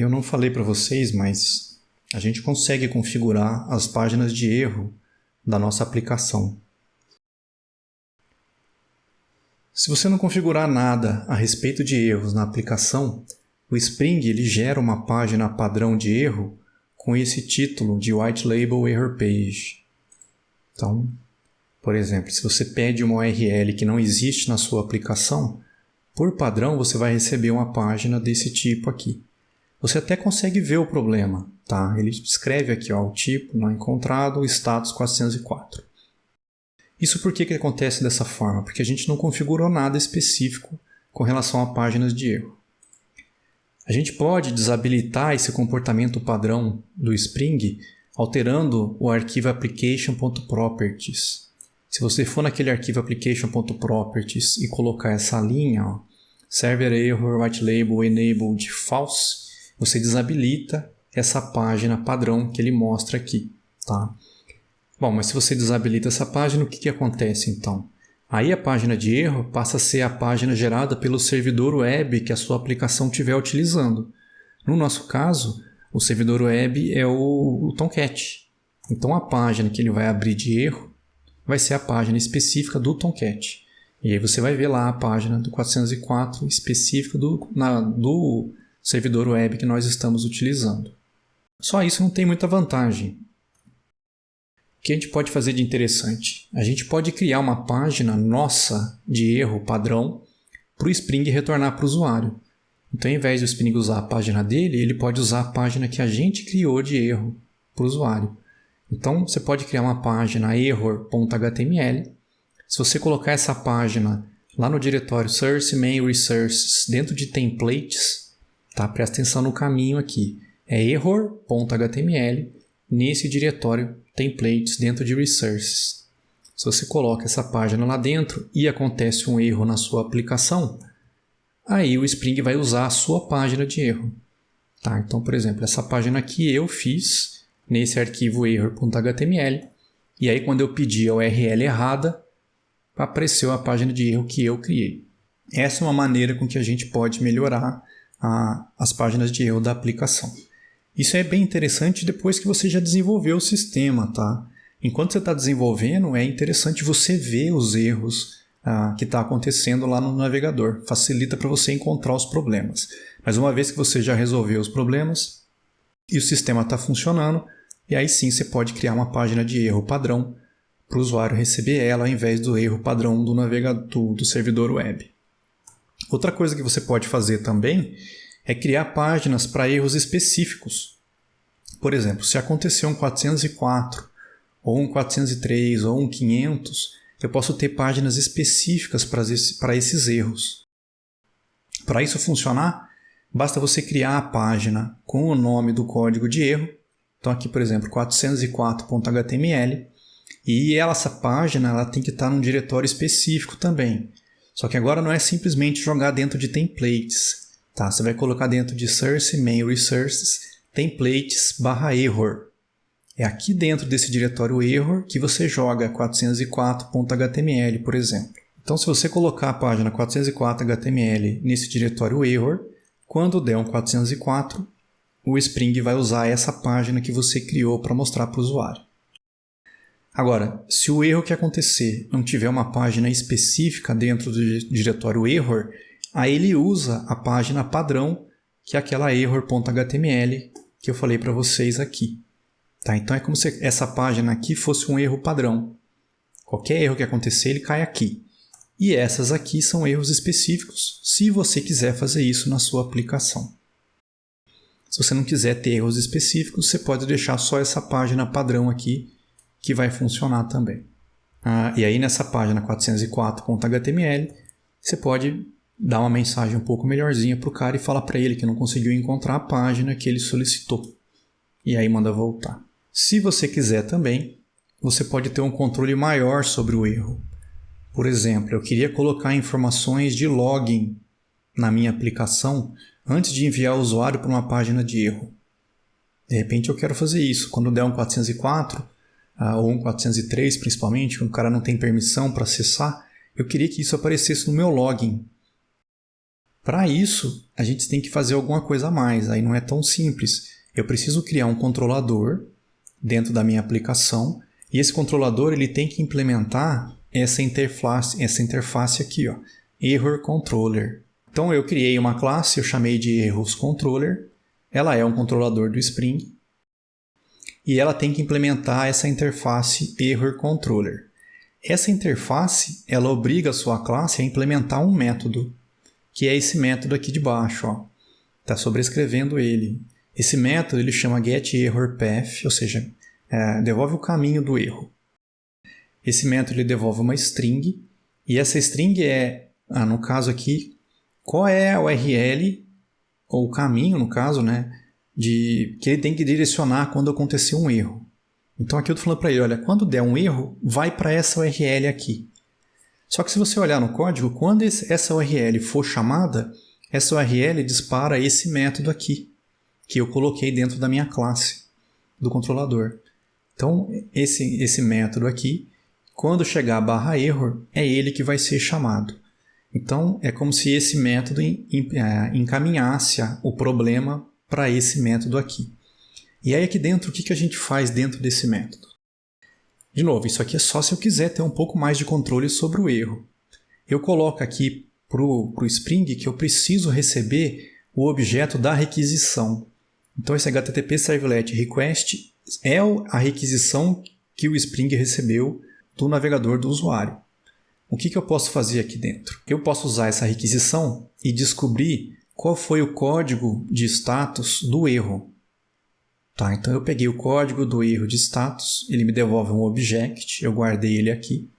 Eu não falei para vocês, mas a gente consegue configurar as páginas de erro da nossa aplicação. Se você não configurar nada a respeito de erros na aplicação, o Spring ele gera uma página padrão de erro com esse título de White Label Error Page. Então, por exemplo, se você pede uma URL que não existe na sua aplicação, por padrão você vai receber uma página desse tipo aqui. Você até consegue ver o problema, tá? Ele escreve aqui, ó, o tipo não encontrado, o status 404. Isso por que acontece dessa forma? Porque a gente não configurou nada específico com relação a páginas de erro. A gente pode desabilitar esse comportamento padrão do Spring alterando o arquivo application.properties. Se você for naquele arquivo application.properties e colocar essa linha, ó, server error white label enabled false, você desabilita essa página padrão que ele mostra aqui, tá? Bom, mas se você desabilita essa página, o que acontece então? Aí a página de erro passa a ser a página gerada pelo servidor web que a sua aplicação estiver utilizando. No nosso caso, o servidor web é o Tomcat. Então a página que ele vai abrir de erro vai ser a página específica do Tomcat. E aí você vai ver lá a página do 404 específica do servidor web que nós estamos utilizando. Só isso não tem muita vantagem. O que a gente pode fazer de interessante? A gente pode criar uma página nossa de erro padrão para o Spring retornar para o usuário. Então, ao invés do Spring usar a página dele, ele pode usar a página que a gente criou de erro para o usuário. Então, você pode criar uma página error.html. Se você colocar essa página lá no diretório source main resources dentro de templates, tá? Presta atenção no caminho aqui. É error.html nesse diretório templates dentro de resources. Se você coloca essa página lá dentro e acontece um erro na sua aplicação, aí o Spring vai usar a sua página de erro. Tá? Então, por exemplo, essa página aqui eu fiz nesse arquivo error.html e aí quando eu pedi a URL errada, apareceu a página de erro que eu criei. Essa é uma maneira com que a gente pode melhorar as páginas de erro da aplicação. Isso é bem interessante depois que você já desenvolveu o sistema, tá? Enquanto você está desenvolvendo, é interessante você ver os erros que está acontecendo lá no navegador. Facilita para você encontrar os problemas. Mas uma vez que você já resolveu os problemas e o sistema está funcionando, e aí sim você pode criar uma página de erro padrão para o usuário receber ela ao invés do erro padrão do navegador, do servidor web. Outra coisa que você pode fazer também é criar páginas para erros específicos. Por exemplo, se acontecer um 404, ou um 403, ou um 500, eu posso ter páginas específicas para esses erros. Para isso funcionar, basta você criar a página com o nome do código de erro. Então aqui, por exemplo, 404.html, e essa página ela tem que estar num diretório específico também. Só que agora não é simplesmente jogar dentro de templates. Tá? Você vai colocar dentro de source main resources templates /error. É aqui dentro desse diretório error que você joga 404.html, por exemplo. Então, se você colocar a página 404.html nesse diretório error, quando der um 404, o Spring vai usar essa página que você criou para mostrar para o usuário. Agora, se o erro que acontecer não tiver uma página específica dentro do diretório error, aí ele usa a página padrão, que é aquela error.html que eu falei para vocês aqui. Tá? Então é como se essa página aqui fosse um erro padrão. Qualquer erro que acontecer, ele cai aqui. E essas aqui são erros específicos, se você quiser fazer isso na sua aplicação. Se você não quiser ter erros específicos, você pode deixar só essa página padrão aqui, que vai funcionar também. E aí nessa página 404.html, você pode dar uma mensagem um pouco melhorzinha para o cara e falar para ele que não conseguiu encontrar a página que ele solicitou. E aí manda voltar. Se você quiser também, você pode ter um controle maior sobre o erro. Por exemplo, eu queria colocar informações de login na minha aplicação antes de enviar o usuário para uma página de erro. De repente eu quero fazer isso. Quando der um 404, ou um 403 principalmente, quando o cara não tem permissão para acessar, eu queria que isso aparecesse no meu login. Para isso, a gente tem que fazer alguma coisa a mais, aí não é tão simples. Eu preciso criar um controlador dentro da minha aplicação e esse controlador ele tem que implementar essa interface aqui, ó, Error Controller. Então eu criei uma classe, eu chamei de Errors Controller, ela é um controlador do Spring e ela tem que implementar essa interface Error Controller. Essa interface ela obriga a sua classe a implementar um método, que é esse método aqui de baixo. Está sobrescrevendo ele. Esse método ele chama getErrorPath, ou seja, devolve o caminho do erro. Esse método ele devolve uma string, e essa string é, no caso aqui, qual é a URL, ou o caminho, no caso, né, que ele tem que direcionar quando acontecer um erro. Então aqui eu estou falando para ele, olha, quando der um erro, vai para essa URL aqui. Só que se você olhar no código, quando essa URL for chamada, essa URL dispara esse método aqui, que eu coloquei dentro da minha classe do controlador. Então, esse método aqui, quando chegar a /error, é ele que vai ser chamado. Então, é como se esse método encaminhasse o problema para esse método aqui. E aí aqui dentro, o que a gente faz dentro desse método? De novo, isso aqui é só se eu quiser ter um pouco mais de controle sobre o erro. Eu coloco aqui para o Spring que eu preciso receber o objeto da requisição. Então, esse HTTP Servlet Request é a requisição que o Spring recebeu do navegador do usuário. O que eu posso fazer aqui dentro? Eu posso usar essa requisição e descobrir qual foi o código de status do erro. Tá, então eu peguei o código do erro de status, ele me devolve um object, eu guardei ele aqui.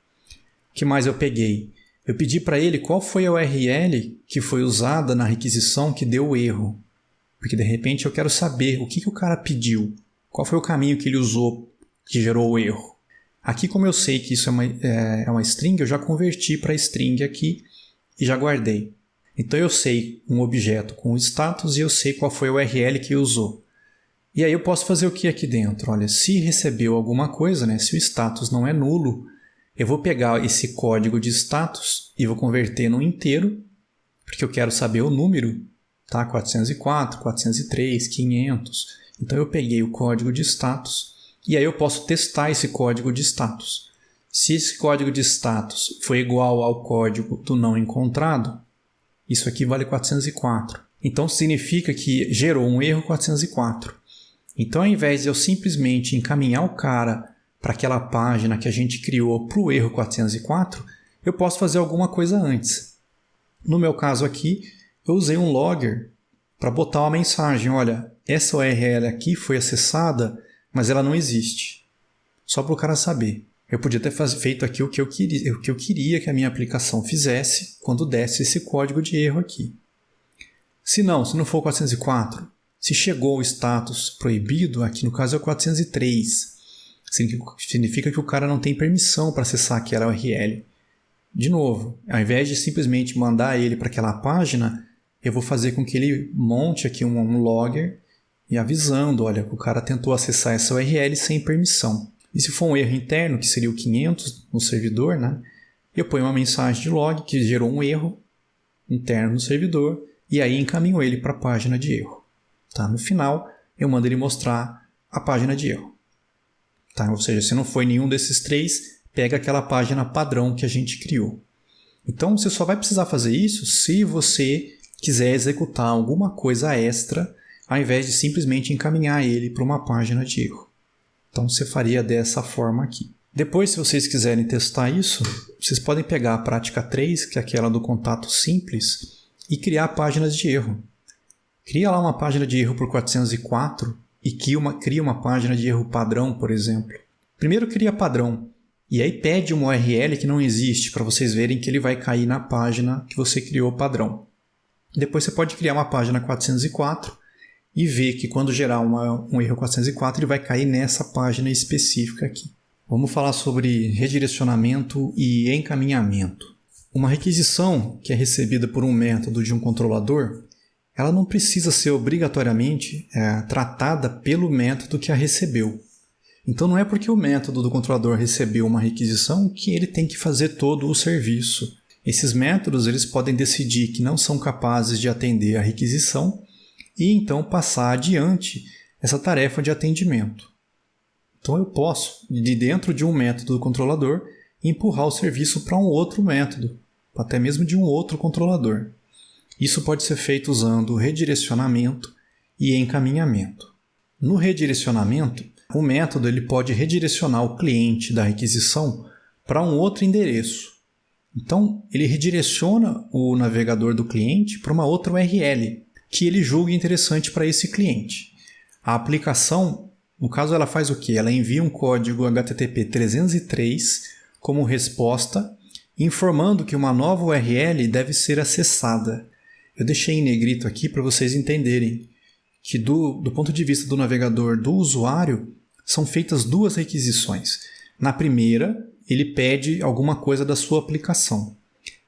O que mais eu peguei? Eu pedi para ele qual foi a URL que foi usada na requisição que deu o erro. Porque de repente eu quero saber o que o cara pediu, qual foi o caminho que ele usou que gerou o erro. Aqui, como eu sei que isso é uma string, eu já converti para string aqui e já guardei. Então eu sei um objeto com o status e eu sei qual foi a URL que usou. E aí eu posso fazer o que aqui dentro? Olha, se recebeu alguma coisa, né? Se o status não é nulo, eu vou pegar esse código de status e vou converter no inteiro, porque eu quero saber o número, tá? 404, 403, 500. Então eu peguei o código de status e aí eu posso testar esse código de status. Se esse código de status for igual ao código do não encontrado, isso aqui vale 404. Então significa que gerou um erro 404. Então, ao invés de eu simplesmente encaminhar o cara para aquela página que a gente criou para o erro 404, eu posso fazer alguma coisa antes. No meu caso aqui, eu usei um logger para botar uma mensagem. Olha, essa URL aqui foi acessada, mas ela não existe. Só para o cara saber. Eu podia ter feito aqui o que eu queria que a minha aplicação fizesse quando desse esse código de erro aqui. Se não for 404, se chegou o status proibido, aqui no caso é o 403, significa que o cara não tem permissão para acessar aquela URL. De novo, ao invés de simplesmente mandar ele para aquela página, eu vou fazer com que ele monte aqui um logger e avisando, olha, o cara tentou acessar essa URL sem permissão. E se for um erro interno, que seria o 500 no servidor, né, eu ponho uma mensagem de log que gerou um erro interno no servidor e aí encaminho ele para a página de erro. Tá? No final, eu mando ele mostrar a página de erro. Tá? Ou seja, se não foi nenhum desses três, pega aquela página padrão que a gente criou. Então, você só vai precisar fazer isso se você quiser executar alguma coisa extra, ao invés de simplesmente encaminhar ele para uma página de erro. Então, você faria dessa forma aqui. Depois, se vocês quiserem testar isso, vocês podem pegar a prática 3, que é aquela do contato simples, e criar páginas de erro. Cria lá uma página de erro por 404 e cria uma página de erro padrão, por exemplo. Primeiro cria padrão e aí pede uma URL que não existe para vocês verem que ele vai cair na página que você criou padrão. Depois você pode criar uma página 404 e ver que quando gerar um erro 404 ele vai cair nessa página específica aqui. Vamos falar sobre redirecionamento e encaminhamento. Uma requisição que é recebida por um método de um controlador, ela não precisa ser obrigatoriamente tratada pelo método que a recebeu. Então não é porque o método do controlador recebeu uma requisição que ele tem que fazer todo o serviço. Esses métodos eles podem decidir que não são capazes de atender a requisição e então passar adiante essa tarefa de atendimento. Então eu posso, de dentro de um método do controlador, empurrar o serviço para um outro método, até mesmo de um outro controlador. Isso pode ser feito usando redirecionamento e encaminhamento. No redirecionamento, o método ele pode redirecionar o cliente da requisição para um outro endereço. Então, ele redireciona o navegador do cliente para uma outra URL que ele julgue interessante para esse cliente. A aplicação, no caso, ela faz o quê? Ela envia um código HTTP 303 como resposta, informando que uma nova URL deve ser acessada. Eu deixei em negrito aqui para vocês entenderem que do ponto de vista do navegador do usuário, são feitas duas requisições. Na primeira, ele pede alguma coisa da sua aplicação.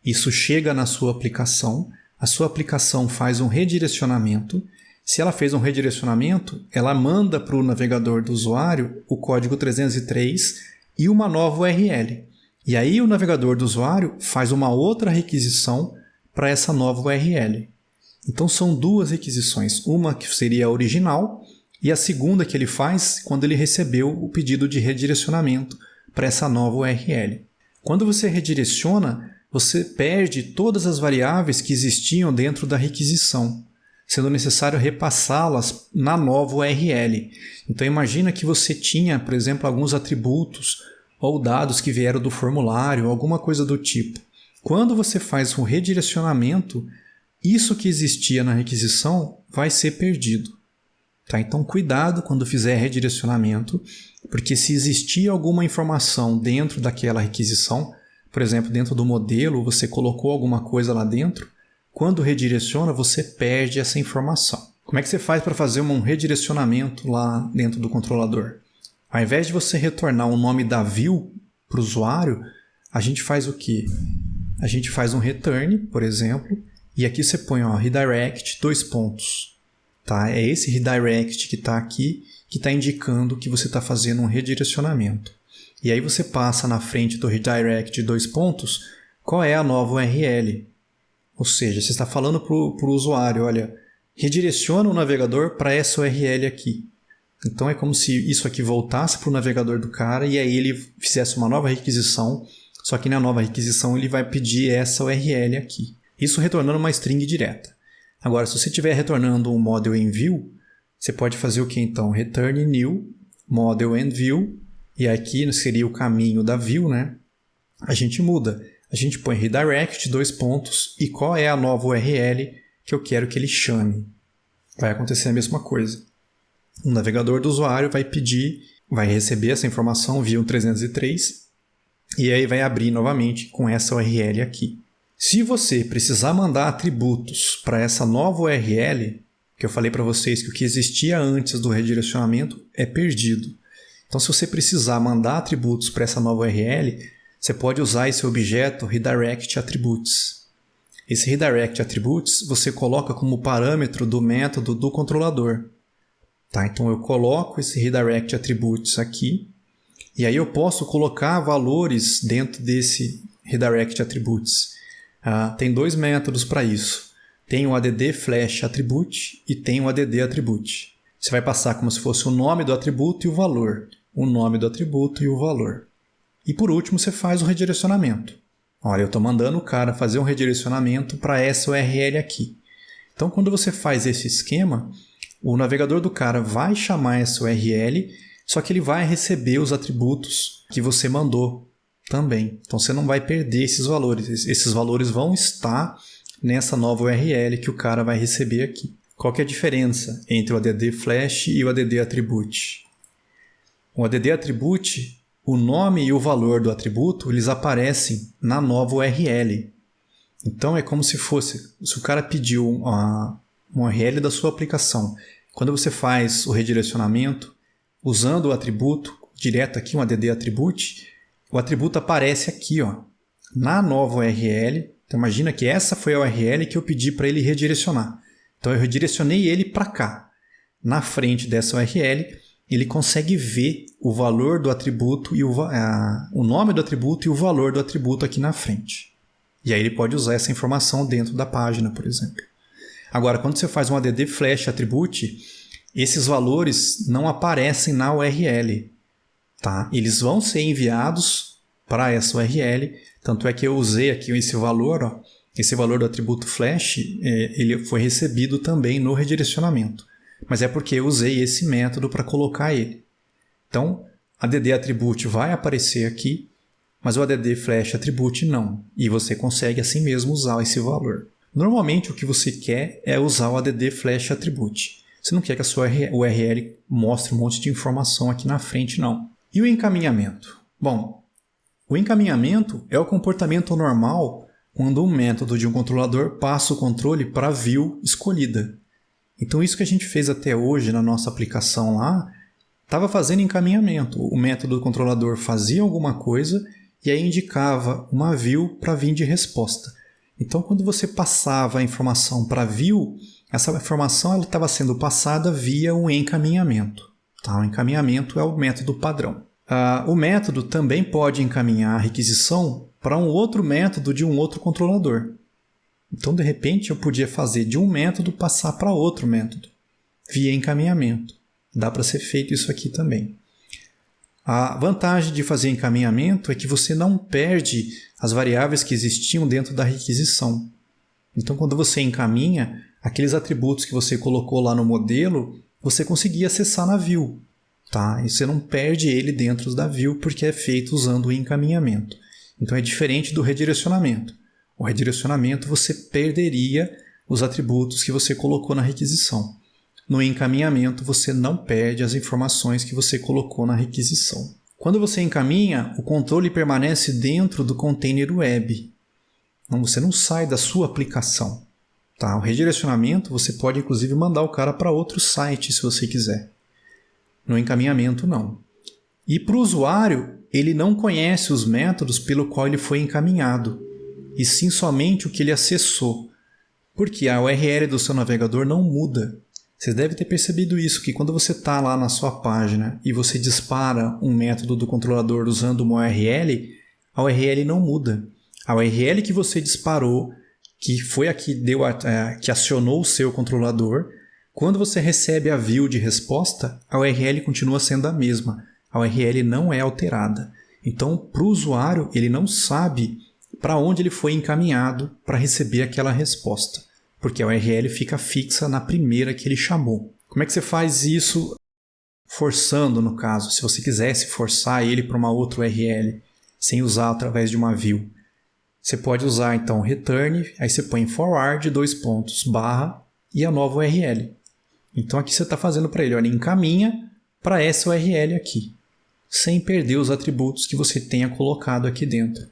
Isso chega na sua aplicação, a sua aplicação faz um redirecionamento. Se ela fez um redirecionamento, ela manda para o navegador do usuário o código 303 e uma nova URL. E aí o navegador do usuário faz uma outra requisição para essa nova URL. Então são duas requisições, uma que seria a original e a segunda que ele faz quando ele recebeu o pedido de redirecionamento para essa nova URL. Quando você redireciona, você perde todas as variáveis que existiam dentro da requisição, sendo necessário repassá-las na nova URL. Então imagina que você tinha, por exemplo, alguns atributos ou dados que vieram do formulário, alguma coisa do tipo. Quando você faz um redirecionamento, isso que existia na requisição vai ser perdido. Tá? Então cuidado quando fizer redirecionamento, porque se existia alguma informação dentro daquela requisição, por exemplo, dentro do modelo, você colocou alguma coisa lá dentro, quando redireciona, você perde essa informação. Como é que você faz para fazer um redirecionamento lá dentro do controlador? Ao invés de você retornar o nome da view para o usuário, a gente faz o quê? A gente faz um return, por exemplo, e aqui você põe redirect, : Tá? É esse redirect que está aqui, que está indicando que você está fazendo um redirecionamento. E aí você passa na frente do redirect : qual é a nova URL. Ou seja, você está falando para o usuário, olha, redireciona o navegador para essa URL aqui. Então é como se isso aqui voltasse para o navegador do cara e aí ele fizesse uma nova requisição, só que na nova requisição ele vai pedir essa URL aqui. Isso retornando uma string direta. Agora, se você estiver retornando um model em view, você pode fazer o que então? Return new, model and view, e aqui seria o caminho da view, né? A gente muda. A gente põe redirect, : e qual é a nova URL que eu quero que ele chame. Vai acontecer a mesma coisa. O navegador do usuário vai pedir, vai receber essa informação via um 303 e aí vai abrir novamente com essa URL aqui. Se você precisar mandar atributos para essa nova URL, que eu falei para vocês que o que existia antes do redirecionamento é perdido. Então, se você precisar mandar atributos para essa nova URL, você pode usar esse objeto redirect attributes. Esse redirect attributes você coloca como parâmetro do método do controlador. Tá? Então, eu coloco esse redirect attributes aqui e aí eu posso colocar valores dentro desse redirect attributes. Tem dois métodos para isso. Tem o add flash attribute e tem o add attribute. Você vai passar como se fosse o nome do atributo e o valor. O nome do atributo e o valor. E por último você faz o redirecionamento. Olha, eu estou mandando o cara fazer um redirecionamento para essa URL aqui. Então quando você faz esse esquema, o navegador do cara vai chamar essa URL, só que ele vai receber os atributos que você mandou também. Então você não vai perder esses valores. Esses valores vão estar nessa nova URL que o cara vai receber aqui. Qual que é a diferença entre o add flash e o add attribute? O add attribute, o nome e o valor do atributo, eles aparecem na nova URL. Então é como se fosse, se o cara pediu uma URL da sua aplicação, quando você faz o redirecionamento, usando o atributo, direto aqui, um add attribute, o atributo aparece aqui, na nova URL. Então imagina que essa foi a URL que eu pedi para ele redirecionar. Então eu redirecionei ele para cá. Na frente dessa URL, ele consegue ver o valor do atributo e o nome do atributo e o valor do atributo aqui na frente. E aí ele pode usar essa informação dentro da página, por exemplo. Agora, quando você faz um add flash attribute, esses valores não aparecem na URL. Tá? Eles vão ser enviados para essa URL. Tanto é que eu usei aqui esse valor, ó, esse valor do atributo flash, ele foi recebido também no redirecionamento. Mas é porque eu usei esse método para colocar ele. Então, add attribute vai aparecer aqui, mas o add flash attribute não. E você consegue assim mesmo usar esse valor. Normalmente o que você quer é usar o add flash attribute. Você não quer que a sua URL mostre um monte de informação aqui na frente, não. E o encaminhamento? Bom, o encaminhamento é o comportamento normal quando um método de um controlador passa o controle para a view escolhida. Então isso que a gente fez até hoje na nossa aplicação lá, estava fazendo encaminhamento. O método do controlador fazia alguma coisa e aí indicava uma view para vir de resposta. Então quando você passava a informação para a view, essa informação estava sendo passada via um encaminhamento. Tá? O encaminhamento é o método padrão. O método também pode encaminhar a requisição para um outro método de um outro controlador. Então, de repente, eu podia fazer de um método passar para outro método, via encaminhamento. Dá para ser feito isso aqui também. A vantagem de fazer encaminhamento é que você não perde as variáveis que existiam dentro da requisição. Então, quando você encaminha, aqueles atributos que você colocou lá no modelo, você conseguia acessar na view. Tá? E você não perde ele dentro da view porque é feito usando o encaminhamento. Então é diferente do redirecionamento. O redirecionamento você perderia os atributos que você colocou na requisição. No encaminhamento você não perde as informações que você colocou na requisição. Quando você encaminha, o controle permanece dentro do container web. Então você não sai da sua aplicação. Tá? O redirecionamento você pode inclusive mandar o cara para outro site se você quiser. No encaminhamento, não. E para o usuário, ele não conhece os métodos pelo qual ele foi encaminhado, e sim somente o que ele acessou, porque a URL do seu navegador não muda. Você deve ter percebido isso, que quando você está lá na sua página e você dispara um método do controlador usando uma URL, a URL não muda. A URL que você disparou, que foi a que, que acionou o seu controlador, quando você recebe a view de resposta, a URL continua sendo a mesma. A URL não é alterada. Então, para o usuário, ele não sabe para onde ele foi encaminhado para receber aquela resposta, porque a URL fica fixa na primeira que ele chamou. Como é que você faz isso forçando, no caso? Se você quisesse forçar ele para uma outra URL, sem usar através de uma view, você pode usar, então, return, aí você põe forward, /, e a nova URL. Então aqui você está fazendo para ele, olha, encaminha para essa URL aqui, sem perder os atributos que você tenha colocado aqui dentro.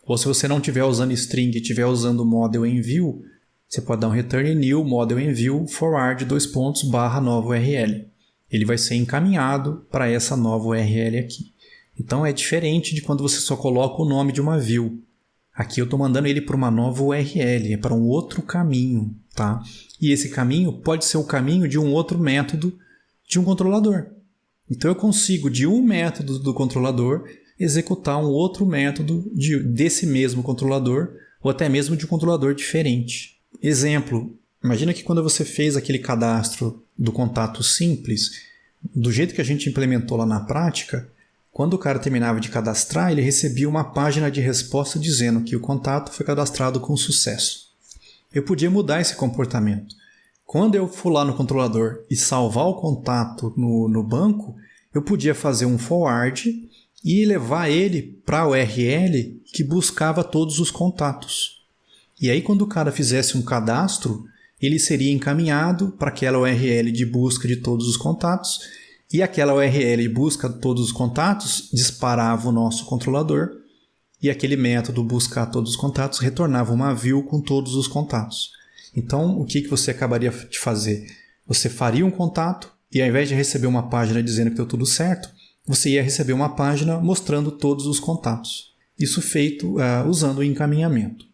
Ou se você não estiver usando string e estiver usando model em view, você pode dar um return new model em view forward /, nova URL. Ele vai ser encaminhado para essa nova URL aqui. Então é diferente de quando você só coloca o nome de uma view. Aqui eu estou mandando ele para uma nova URL, é para um outro caminho. Tá? E esse caminho pode ser o caminho de um outro método de um controlador. Então eu consigo, de um método do controlador, executar um outro método desse mesmo controlador, ou até mesmo de um controlador diferente. Exemplo, imagina que quando você fez aquele cadastro do contato simples, do jeito que a gente implementou lá na prática, quando o cara terminava de cadastrar, ele recebia uma página de resposta dizendo que o contato foi cadastrado com sucesso. Eu podia mudar esse comportamento. Quando eu for lá no controlador e salvar o contato no banco, eu podia fazer um forward e levar ele para a URL que buscava todos os contatos. E aí, quando o cara fizesse um cadastro, ele seria encaminhado para aquela URL de busca de todos os contatos, e aquela URL de busca de todos os contatos disparava o nosso controlador, e aquele método buscar todos os contatos retornava uma view com todos os contatos. Então, o que você acabaria de fazer? Você faria um contato e ao invés de receber uma página dizendo que deu tudo certo, você ia receber uma página mostrando todos os contatos. Isso feito usando o encaminhamento.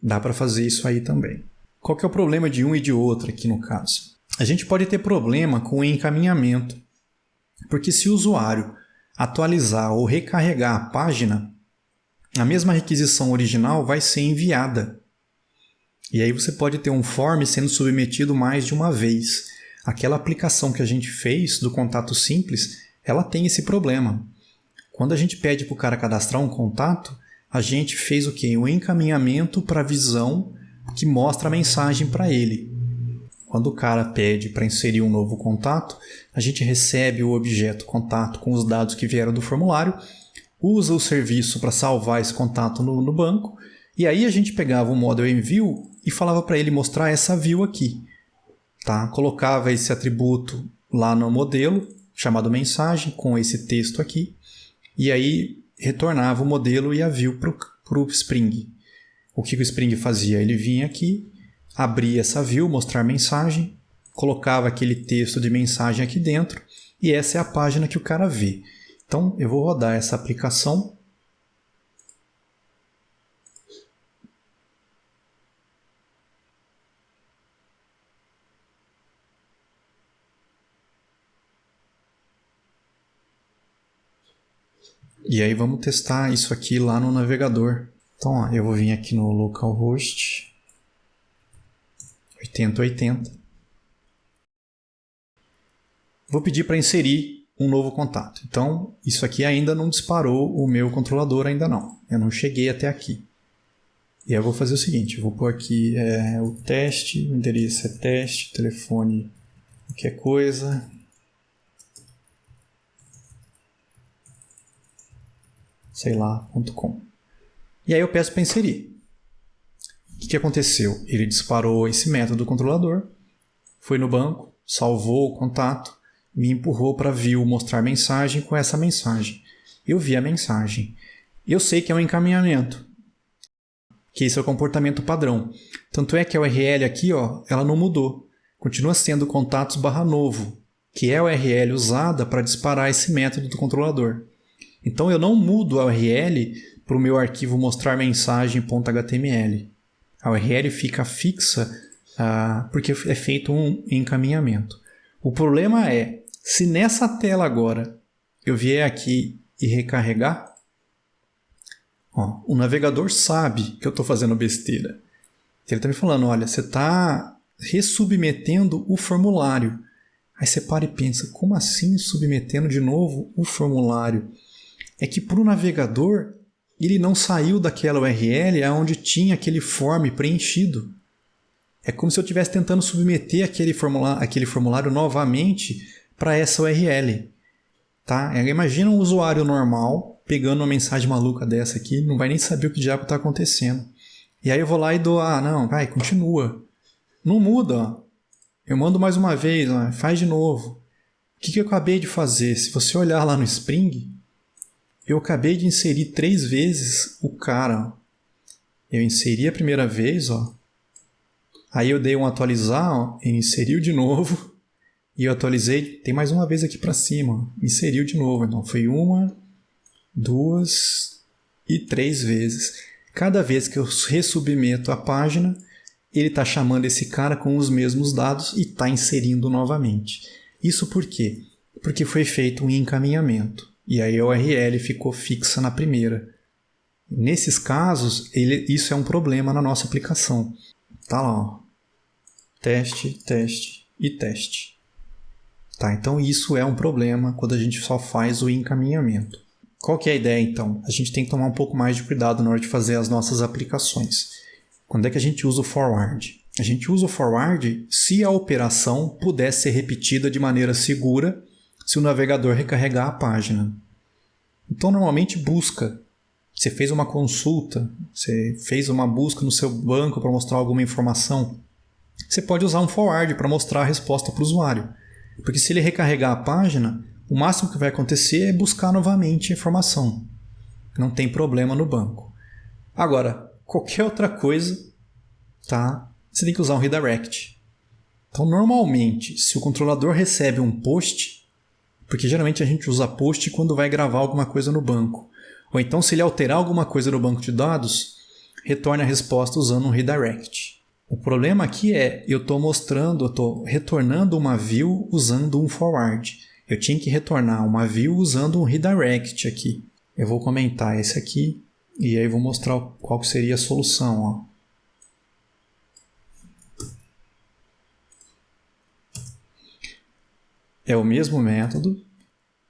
Dá para fazer isso aí também. Qual que é o problema de um e de outro aqui no caso? A gente pode ter problema com o encaminhamento, porque se o usuário atualizar ou recarregar a página, a mesma requisição original vai ser enviada. E aí você pode ter um form sendo submetido mais de uma vez. Aquela aplicação que a gente fez do contato simples, ela tem esse problema. Quando a gente pede para o cara cadastrar um contato, a gente fez o quê? Um encaminhamento para a visão que mostra a mensagem para ele. Quando o cara pede para inserir um novo contato, a gente recebe o objeto contato com os dados que vieram do formulário, usa o serviço para salvar esse contato no banco, e aí a gente pegava o model envio e falava para ele mostrar essa view aqui. Tá? Colocava esse atributo lá no modelo, chamado mensagem, com esse texto aqui, e aí retornava o modelo e a view para o Spring. O que o Spring fazia? Ele vinha aqui, abria essa view, mostrar mensagem, colocava aquele texto de mensagem aqui dentro, e essa é a página que o cara vê. Então, eu vou rodar essa aplicação. E aí vamos testar isso aqui lá no navegador. Então, ó, eu vou vir aqui no localhost 8080. Vou pedir para inserir um novo contato. Então, isso aqui ainda não disparou o meu controlador, ainda não. Eu não cheguei até aqui. E aí eu vou fazer o seguinte, eu vou pôr aqui o teste, o endereço é teste, telefone, qualquer coisa. Sei lá, .com. E aí eu peço para inserir. O que aconteceu? Ele disparou esse método do controlador, foi no banco, salvou o contato, me empurrou para view mostrar mensagem com essa mensagem. Eu vi a mensagem. Eu sei que é um encaminhamento, que esse é o comportamento padrão. Tanto é que a URL aqui, ó, ela não mudou. Continua sendo contatos/novo, que é a URL usada para disparar esse método do controlador. Então eu não mudo a URL para o meu arquivo mostrar mensagem.html. A URL fica fixa porque é feito um encaminhamento. O problema é, se nessa tela agora eu vier aqui e recarregar, ó, o navegador sabe que eu estou fazendo besteira. Ele está me falando, olha, você está ressubmetendo o formulário. Aí você para e pensa, como assim submetendo de novo o formulário? É que para o navegador, ele não saiu daquela URL onde tinha aquele form preenchido. É como se eu estivesse tentando submeter aquele formulário novamente para essa URL. Tá? Imagina um usuário normal pegando uma mensagem maluca dessa aqui, não vai nem saber o que diabo está acontecendo. E aí eu vou lá e dou, não, vai, continua. Não muda, ó. Eu mando mais uma vez, ó, faz de novo. O que eu acabei de fazer? Se você olhar lá no Spring, eu acabei de inserir 3 vezes o cara. Eu inseri a primeira vez, ó. Aí eu dei um atualizar, ó, ele inseriu de novo. E eu atualizei, tem mais uma vez aqui para cima, ó, inseriu de novo. Então foi 1, 2 e 3 vezes. Cada vez que eu ressubmeto a página, ele está chamando esse cara com os mesmos dados e está inserindo novamente. Isso por quê? Porque foi feito um encaminhamento. E aí a URL ficou fixa na primeira. Nesses casos, isso é um problema na nossa aplicação. Tá lá, ó. Teste, teste e teste. Tá, então isso é um problema quando a gente só faz o encaminhamento. Qual que é a ideia então? A gente tem que tomar um pouco mais de cuidado na hora de fazer as nossas aplicações. Quando é que a gente usa o forward? A gente usa o forward se a operação puder ser repetida de maneira segura se o navegador recarregar a página. Então, normalmente busca. Você fez uma consulta, você fez uma busca no seu banco para mostrar alguma informação. Você pode usar um forward para mostrar a resposta para o usuário. Porque se ele recarregar a página, o máximo que vai acontecer é buscar novamente a informação. Não tem problema no banco. Agora, qualquer outra coisa, tá? Você tem que usar um redirect. Então, normalmente, se o controlador recebe um post, porque geralmente a gente usa post quando vai gravar alguma coisa no banco. Ou então, se ele alterar alguma coisa no banco de dados, retorna a resposta usando um redirect. O problema aqui é, eu estou retornando uma view usando um forward. Eu tinha que retornar uma view usando um redirect aqui. Eu vou comentar esse aqui. E aí eu vou mostrar qual que seria a solução. Ó. É o mesmo método.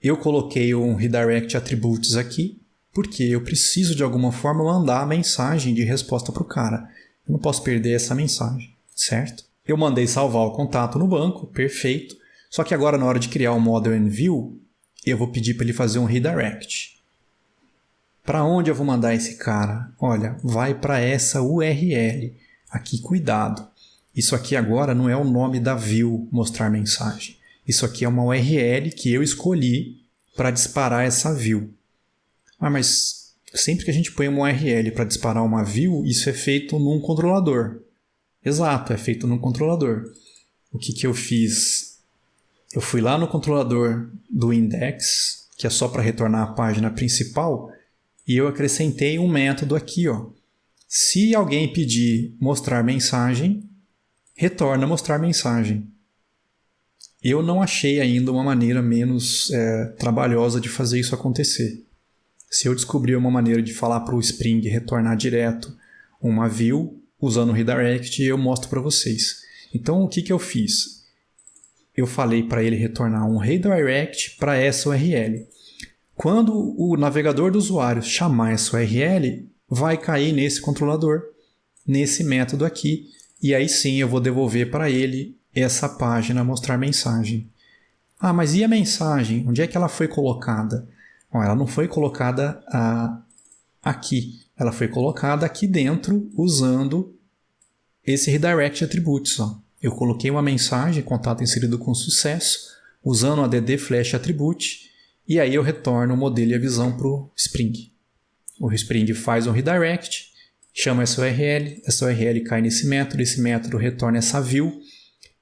Eu coloquei um redirect attributes aqui, porque eu preciso de alguma forma mandar a mensagem de resposta para o cara. Eu não posso perder essa mensagem, certo? Eu mandei salvar o contato no banco, perfeito. Só que agora, na hora de criar o model and view, eu vou pedir para ele fazer um redirect. Para onde eu vou mandar esse cara? Olha, vai para essa URL. Aqui, cuidado. Isso aqui agora não é o nome da view mostrar mensagem. Isso aqui é uma URL que eu escolhi para disparar essa view. Ah, mas sempre que a gente põe uma URL para disparar uma view, isso é feito num controlador. Exato, é feito num controlador. O que eu fiz? Eu fui lá no controlador do index, que é só para retornar a página principal, e eu acrescentei um método aqui. Ó. Se alguém pedir mostrar mensagem, retorna mostrar mensagem. Eu não achei ainda uma maneira menos trabalhosa de fazer isso acontecer. Se eu descobrir uma maneira de falar para o Spring retornar direto uma view, usando o redirect, eu mostro para vocês. Então, o que eu fiz? Eu falei para ele retornar um redirect para essa URL. Quando o navegador do usuário chamar essa URL, vai cair nesse controlador, nesse método aqui, e aí sim eu vou devolver para ele essa página mostrar mensagem. Ah, mas e a mensagem? Onde é que ela foi colocada? Ó, ela não foi colocada aqui. Ela foi colocada aqui dentro usando esse redirect attributes. Ó. Eu coloquei uma mensagem, contato inserido com sucesso, usando o add flash attribute, e aí eu retorno o modelo e a visão para o Spring. O Spring faz um redirect, chama essa URL cai nesse método, esse método retorna essa view.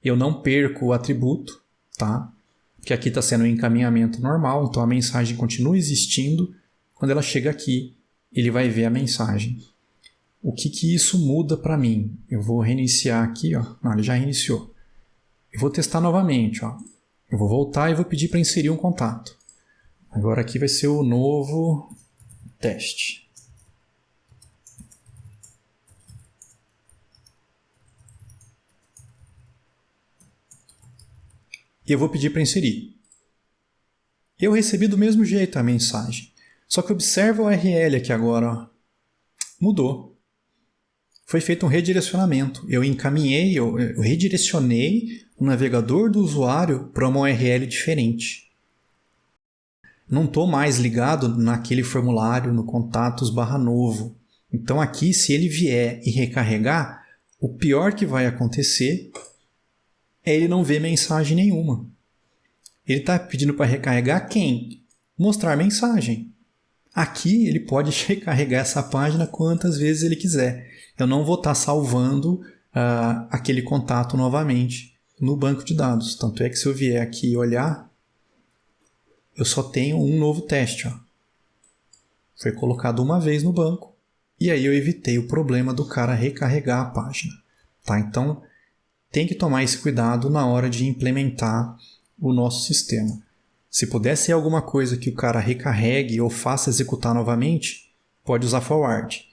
Eu não perco o atributo, tá? Porque aqui está sendo um encaminhamento normal, então a mensagem continua existindo. Quando ela chega aqui, ele vai ver a mensagem. O que isso muda para mim? Eu vou reiniciar aqui, ó. Não, ele já reiniciou. Eu vou testar novamente, ó. Eu vou voltar e vou pedir para inserir um contato. Agora aqui vai ser o novo teste. E eu vou pedir para inserir. Eu recebi do mesmo jeito a mensagem. Só que observa o URL aqui agora. Ó. Mudou. Foi feito um redirecionamento. Eu encaminhei, eu redirecionei o navegador do usuário para uma URL diferente. Não estou mais ligado naquele formulário no contatos/novo. Então aqui, se ele vier e recarregar, o pior que vai acontecer é ele não ver mensagem nenhuma. Ele está pedindo para recarregar quem? Mostrar mensagem. Aqui ele pode recarregar essa página quantas vezes ele quiser. Eu não vou estar salvando aquele contato novamente no banco de dados. Tanto é que se eu vier aqui e olhar, eu só tenho um novo teste. Ó. Foi colocado uma vez no banco e aí eu evitei o problema do cara recarregar a página. Tá? Então, tem que tomar esse cuidado na hora de implementar o nosso sistema. Se puder ser alguma coisa que o cara recarregue ou faça executar novamente, pode usar forward.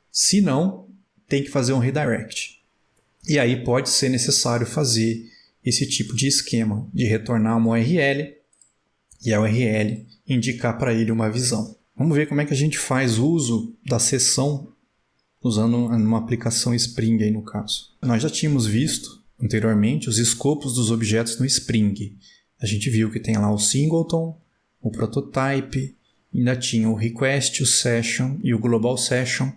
Se não, tem que fazer um redirect. E aí pode ser necessário fazer esse tipo de esquema de retornar uma URL e a URL indicar para ele uma visão. Vamos ver como é que a gente faz uso da seção usando uma aplicação Spring aí no caso. Nós já tínhamos visto anteriormente os escopos dos objetos no Spring. A gente viu que tem lá o singleton, o prototype, ainda tinha o request, o session e o global session.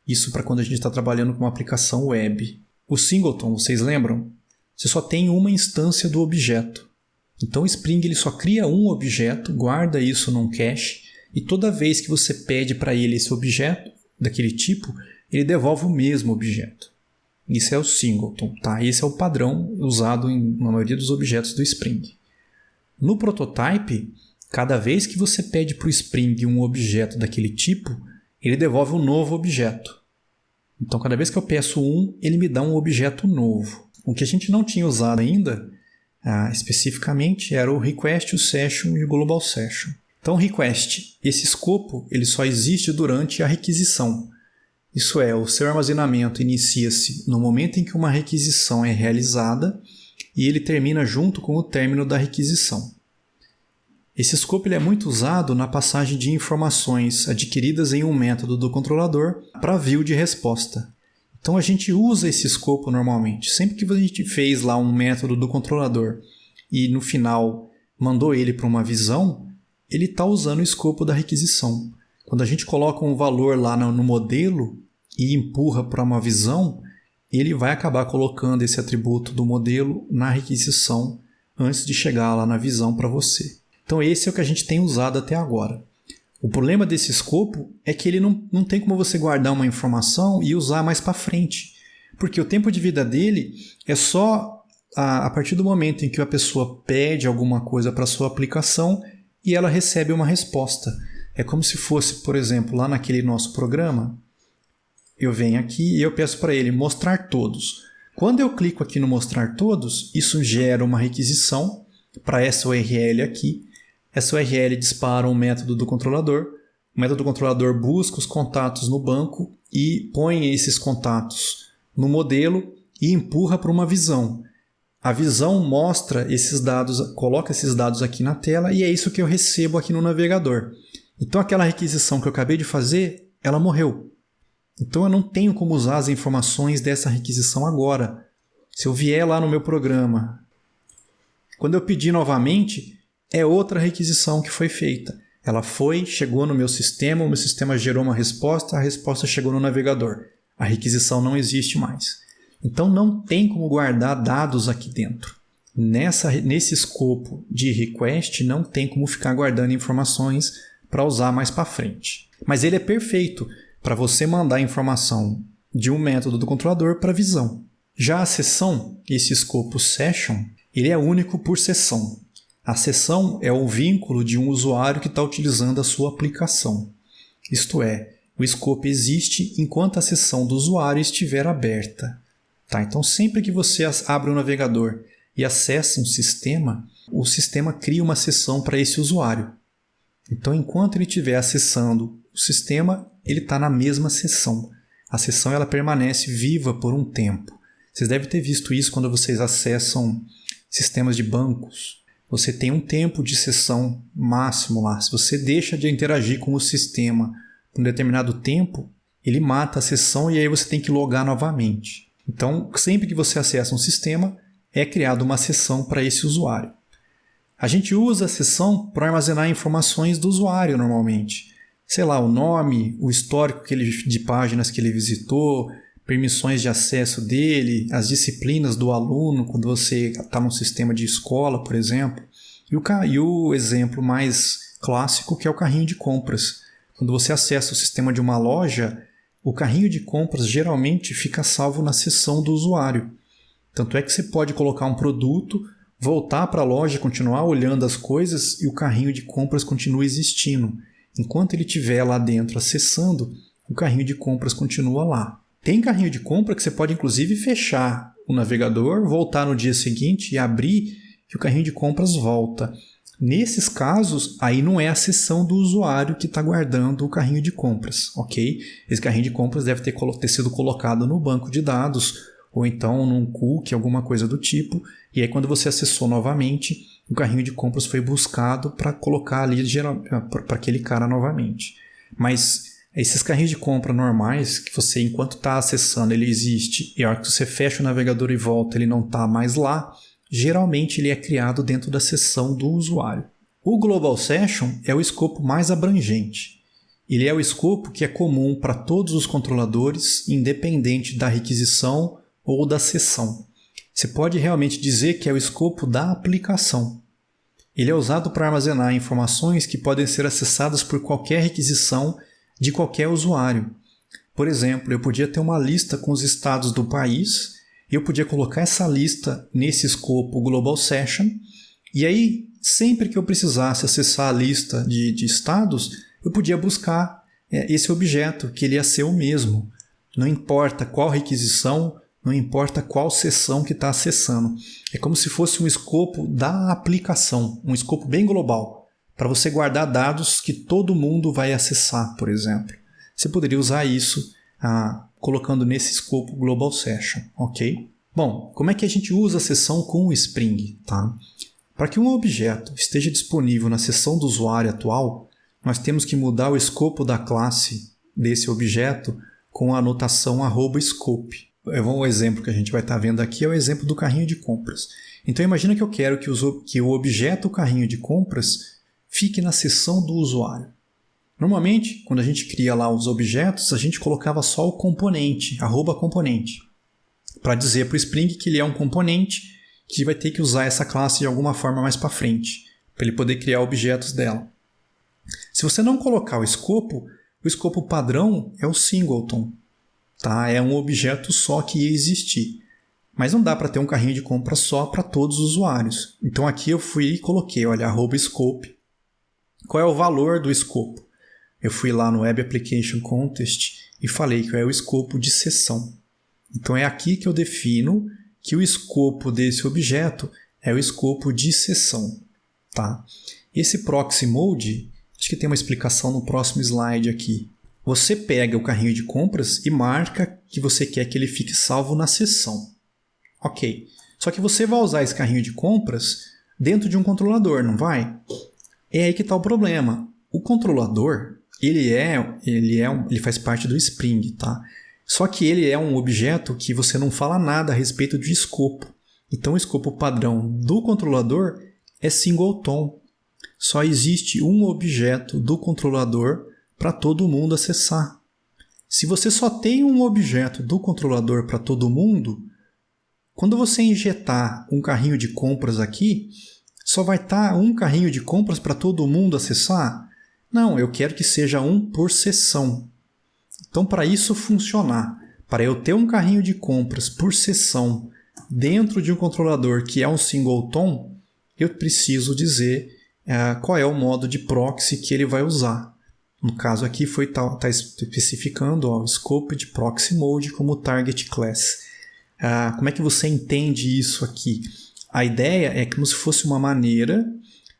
Isso para quando a gente está trabalhando com uma aplicação web. O singleton, vocês lembram? Você só tem uma instância do objeto. Então o Spring ele só cria um objeto, guarda isso num cache, e toda vez que você pede para ele esse objeto, daquele tipo, ele devolve o mesmo objeto. Isso é o singleton, tá? Esse é o padrão usado na maioria dos objetos do Spring. No prototype, cada vez que você pede para o Spring um objeto daquele tipo, ele devolve um novo objeto. Então, cada vez que eu peço um, ele me dá um objeto novo. O que a gente não tinha usado ainda, especificamente, era o request, o session e o global session. Então, request, esse escopo ele só existe durante a requisição. Isso é, o seu armazenamento inicia-se no momento em que uma requisição é realizada e ele termina junto com o término da requisição. Esse escopo ele é muito usado na passagem de informações adquiridas em um método do controlador para view de resposta. Então a gente usa esse escopo normalmente. Sempre que a gente fez lá um método do controlador e no final mandou ele para uma visão, ele está usando o escopo da requisição. Quando a gente coloca um valor lá no modelo e empurra para uma visão, ele vai acabar colocando esse atributo do modelo na requisição antes de chegar lá na visão para você. Então esse é o que a gente tem usado até agora. O problema desse escopo é que ele não tem como você guardar uma informação e usar mais para frente. Porque o tempo de vida dele é só a partir do momento em que a pessoa pede alguma coisa para a sua aplicação e ela recebe uma resposta. É como se fosse, por exemplo, lá naquele nosso programa, eu venho aqui e eu peço para ele mostrar todos. Quando eu clico aqui no mostrar todos, isso gera uma requisição para essa URL aqui. Essa URL dispara um método do controlador. O método do controlador busca os contatos no banco e põe esses contatos no modelo e empurra para uma visão. A visão mostra esses dados, coloca esses dados aqui na tela e é isso que eu recebo aqui no navegador. Então aquela requisição que eu acabei de fazer, ela morreu. Então eu não tenho como usar as informações dessa requisição agora. Se eu vier lá no meu programa, quando eu pedir novamente, é outra requisição que foi feita. Ela chegou no meu sistema, o meu sistema gerou uma resposta, a resposta chegou no navegador. A requisição não existe mais. Então não tem como guardar dados aqui dentro. Nesse escopo de request não tem como ficar guardando informações para usar mais para frente. Mas ele é perfeito para você mandar informação de um método do controlador para a visão. Já a sessão, esse escopo session, ele é único por sessão. A sessão é o vínculo de um usuário que está utilizando a sua aplicação. Isto é, o escopo existe enquanto a sessão do usuário estiver aberta. Então, sempre que você abre o navegador e acessa um sistema, o sistema cria uma sessão para esse usuário. Então, enquanto ele estiver acessando o sistema, ele está na mesma sessão. A sessão ela permanece viva por um tempo. Vocês devem ter visto isso quando vocês acessam sistemas de bancos. Você tem um tempo de sessão máximo lá. Se você deixa de interagir com o sistema por um determinado tempo, ele mata a sessão e aí você tem que logar novamente. Então, sempre que você acessa um sistema, é criada uma sessão para esse usuário. A gente usa a sessão para armazenar informações do usuário normalmente. Sei lá, o nome, o histórico de páginas que ele visitou, permissões de acesso dele, as disciplinas do aluno, quando você está num sistema de escola, por exemplo. E o exemplo mais clássico que é o carrinho de compras. Quando você acessa o sistema de uma loja, o carrinho de compras geralmente fica salvo na seção do usuário. Tanto é que você pode colocar um produto, voltar para a loja, continuar olhando as coisas e o carrinho de compras continua existindo. Enquanto ele estiver lá dentro acessando, o carrinho de compras continua lá. Tem carrinho de compra que você pode inclusive fechar o navegador, voltar no dia seguinte e abrir que o carrinho de compras volta. Nesses casos, aí não é a seção do usuário que está guardando o carrinho de compras, ok? Esse carrinho de compras deve ter sido colocado no banco de dados ou então num cookie, alguma coisa do tipo. E aí quando você acessou novamente, o carrinho de compras foi buscado para colocar ali para aquele cara novamente. Mas esses carrinhos de compra normais, que você enquanto está acessando ele existe, e a hora que você fecha o navegador e volta ele não está mais lá, geralmente ele é criado dentro da seção do usuário. O Global Session é o escopo mais abrangente. Ele é o escopo que é comum para todos os controladores, independente da requisição ou da seção. Você pode realmente dizer que é o escopo da aplicação. Ele é usado para armazenar informações que podem ser acessadas por qualquer requisição de qualquer usuário. Por exemplo, eu podia ter uma lista com os estados do país e eu podia colocar essa lista nesse escopo Global Session e aí, sempre que eu precisasse acessar a lista de estados, eu podia buscar esse objeto, que ele ia ser o mesmo. Não importa qual requisição, não importa qual seção que está acessando. É como se fosse um escopo da aplicação, um escopo bem global, para você guardar dados que todo mundo vai acessar, por exemplo. Você poderia usar isso colocando nesse escopo Global Session, ok? Bom, como é que a gente usa a sessão com o Spring? Tá? Para que um objeto esteja disponível na sessão do usuário atual, nós temos que mudar o escopo da classe desse objeto com a anotação @scope. Um exemplo que a gente vai estar vendo aqui é o exemplo do carrinho de compras. Então imagina que eu quero que o objeto carrinho de compras fique na seção do usuário. Normalmente, quando a gente cria lá os objetos, a gente colocava só o componente, @componente, para dizer para o Spring que ele é um componente que vai ter que usar essa classe de alguma forma mais para frente, para ele poder criar objetos dela. Se você não colocar o escopo padrão é o singleton. Tá? É um objeto só que ia existir. Mas não dá para ter um carrinho de compra só para todos os usuários. Então aqui eu fui e coloquei, olha, @scope. Qual é o valor do escopo? Eu fui lá no Web Application Context e falei que é o escopo de sessão. Então é aqui que eu defino que o escopo desse objeto é o escopo de sessão. Tá? Esse proxy mode, acho que tem uma explicação no próximo slide aqui. Você pega o carrinho de compras e marca que você quer que ele fique salvo na sessão. Ok. Só que você vai usar esse carrinho de compras dentro de um controlador, não vai? É aí que está o problema. O controlador, ele faz parte do Spring, tá? Só que ele é um objeto que você não fala nada a respeito de escopo. Então o escopo padrão do controlador é singleton. Só existe um objeto do controlador para todo mundo acessar. Se você só tem um objeto do controlador para todo mundo, quando você injetar um carrinho de compras aqui, só vai estar um carrinho de compras para todo mundo acessar? Não, eu quero que seja um por sessão. Então, para isso funcionar, para eu ter um carrinho de compras por sessão dentro de um controlador que é um singleton, eu preciso dizer qual é o modo de proxy que ele vai usar. No caso aqui está especificando o scope de proxy mode como target class. Como é que você entende isso aqui? A ideia é como se fosse uma maneira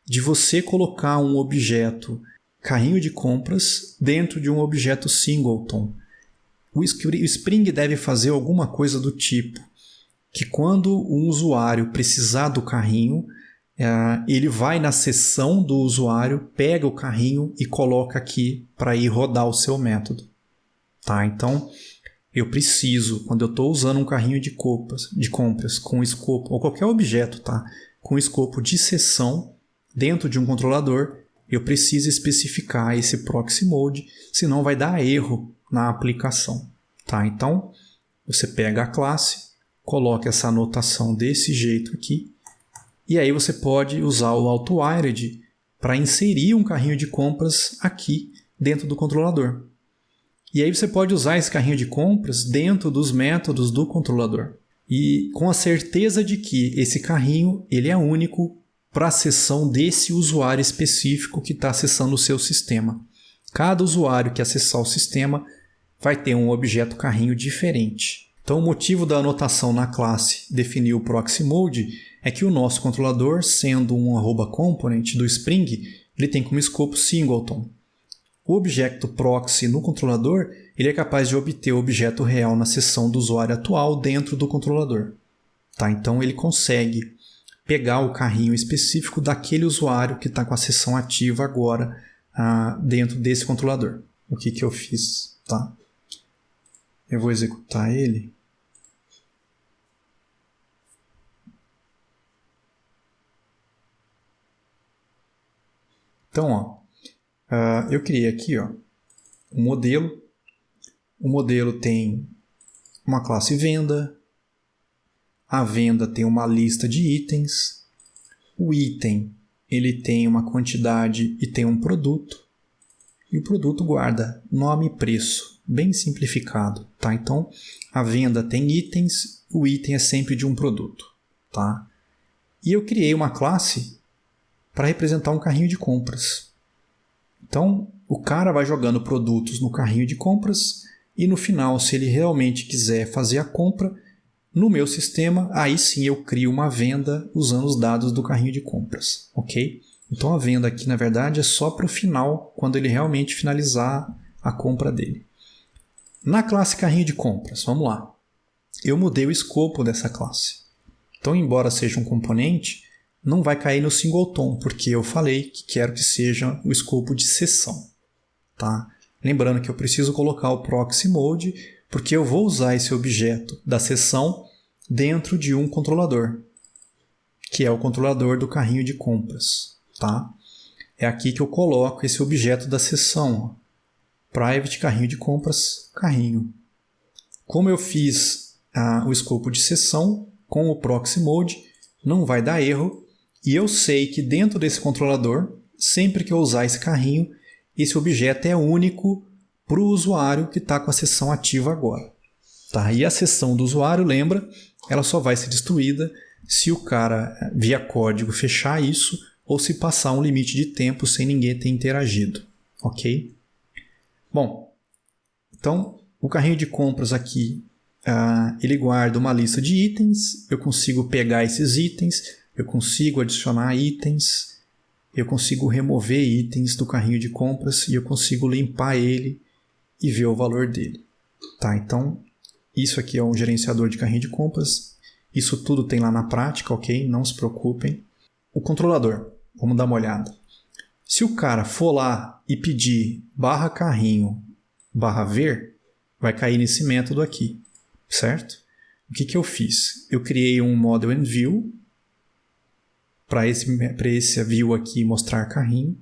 de você colocar um objeto carrinho de compras dentro de um objeto singleton. O Spring deve fazer alguma coisa do tipo que quando um usuário precisar do carrinho, ele vai na seção do usuário, pega o carrinho e coloca aqui para ir rodar o seu método. Tá? Então, eu preciso, quando eu estou usando um carrinho de compras com escopo, ou qualquer objeto, tá? Com escopo de sessão dentro de um controlador, eu preciso especificar esse proxy mode, senão vai dar erro na aplicação. Tá? Então, você pega a classe, coloca essa anotação desse jeito aqui, e aí você pode usar o AutoWired para inserir um carrinho de compras aqui dentro do controlador. E aí você pode usar esse carrinho de compras dentro dos métodos do controlador. E com a certeza de que esse carrinho ele é único para a sessão desse usuário específico que está acessando o seu sistema. Cada usuário que acessar o sistema vai ter um objeto carrinho diferente. Então, o motivo da anotação na classe definir o proxy mode é que o nosso controlador, sendo um @component do Spring, ele tem como escopo singleton. O objeto proxy no controlador ele é capaz de obter o objeto real na seção do usuário atual dentro do controlador. Tá? Então, ele consegue pegar o carrinho específico daquele usuário que está com a seção ativa agora dentro desse controlador. O que eu fiz? Tá? Eu vou executar ele. Então, eu criei aqui um modelo. O modelo tem uma classe venda. A venda tem uma lista de itens. O item ele tem uma quantidade e tem um produto. E o produto guarda nome e preço, bem simplificado. Tá? Então, a venda tem itens, o item é sempre de um produto. Tá? E eu criei uma classe para representar um carrinho de compras. Então, o cara vai jogando produtos no carrinho de compras e no final, se ele realmente quiser fazer a compra, no meu sistema, aí sim eu crio uma venda usando os dados do carrinho de compras. Ok? Então a venda aqui, na verdade, é só para o final, quando ele realmente finalizar a compra dele. Na classe carrinho de compras, vamos lá. Eu mudei o escopo dessa classe. Então, embora seja um componente, não vai cair no singleton, porque eu falei que quero que seja o escopo de sessão. Tá? Lembrando que eu preciso colocar o proxy mode, porque eu vou usar esse objeto da sessão dentro de um controlador, que é o controlador do carrinho de compras. Tá? É aqui que eu coloco esse objeto da sessão. Private carrinho de compras, carrinho. Como eu fiz o escopo de sessão com o proxy mode, não vai dar erro. E eu sei que dentro desse controlador, sempre que eu usar esse carrinho, esse objeto é único para o usuário que está com a sessão ativa agora. Tá? E a sessão do usuário, lembra, ela só vai ser destruída se o cara, via código, fechar isso ou se passar um limite de tempo sem ninguém ter interagido. Ok? Bom, então o carrinho de compras aqui, ele guarda uma lista de itens, eu consigo pegar esses itens, eu consigo adicionar itens, eu consigo remover itens do carrinho de compras e eu consigo limpar ele e ver o valor dele. Tá, então, isso aqui é um gerenciador de carrinho de compras. Isso tudo tem lá na prática, ok? Não se preocupem. O controlador, vamos dar uma olhada. Se o cara for lá e pedir /carrinho/ver, vai cair nesse método aqui, certo? O que eu fiz? Eu criei um model and view para esse view aqui mostrar carrinho.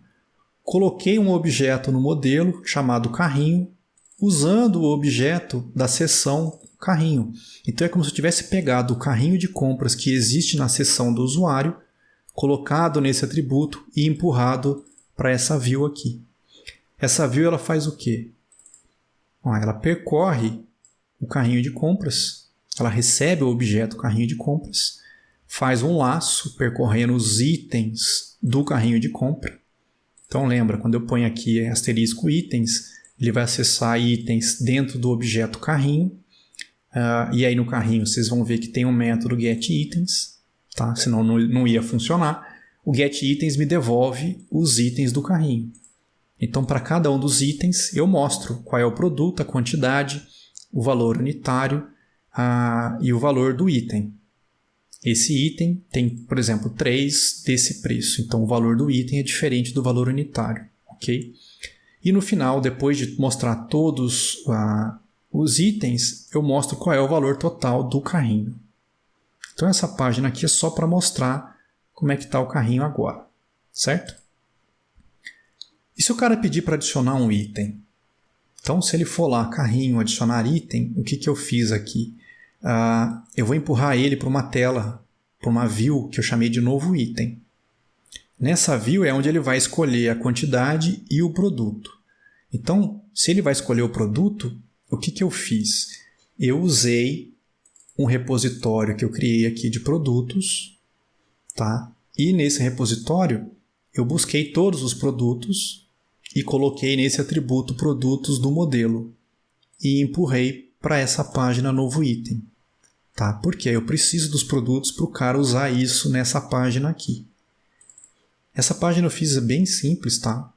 Coloquei um objeto no modelo chamado carrinho, usando o objeto da seção carrinho. Então é como se eu tivesse pegado o carrinho de compras que existe na seção do usuário, colocado nesse atributo e empurrado para essa view aqui. Essa view ela faz o quê? Ela percorre o carrinho de compras, ela recebe o objeto carrinho de compras, faz um laço percorrendo os itens do carrinho de compra. Então lembra, quando eu ponho aqui asterisco itens, ele vai acessar itens dentro do objeto carrinho. E aí no carrinho vocês vão ver que tem um método getItens, tá? Senão não ia funcionar. O getItens me devolve os itens do carrinho. Então para cada um dos itens eu mostro qual é o produto, a quantidade, o valor unitário e o valor do item. Esse item tem, por exemplo, 3 desse preço. Então o valor do item é diferente do valor unitário. Ok? E no final, depois de mostrar todos os itens, eu mostro qual é o valor total do carrinho. Então essa página aqui é só para mostrar como é que está o carrinho agora. Certo? E se o cara pedir para adicionar um item? Então se ele for lá, carrinho, adicionar item, o que eu fiz aqui? Eu vou empurrar ele para uma tela, para uma view que eu chamei de novo item. Nessa view é onde ele vai escolher a quantidade e o produto. Então, se ele vai escolher o produto, o que eu fiz? Eu usei um repositório que eu criei aqui de produtos, tá? E nesse repositório eu busquei todos os produtos e coloquei nesse atributo produtos do modelo e empurrei para essa página novo item. Tá? Porque eu preciso dos produtos para o cara usar isso nessa página aqui. Essa página eu fiz bem simples, tá?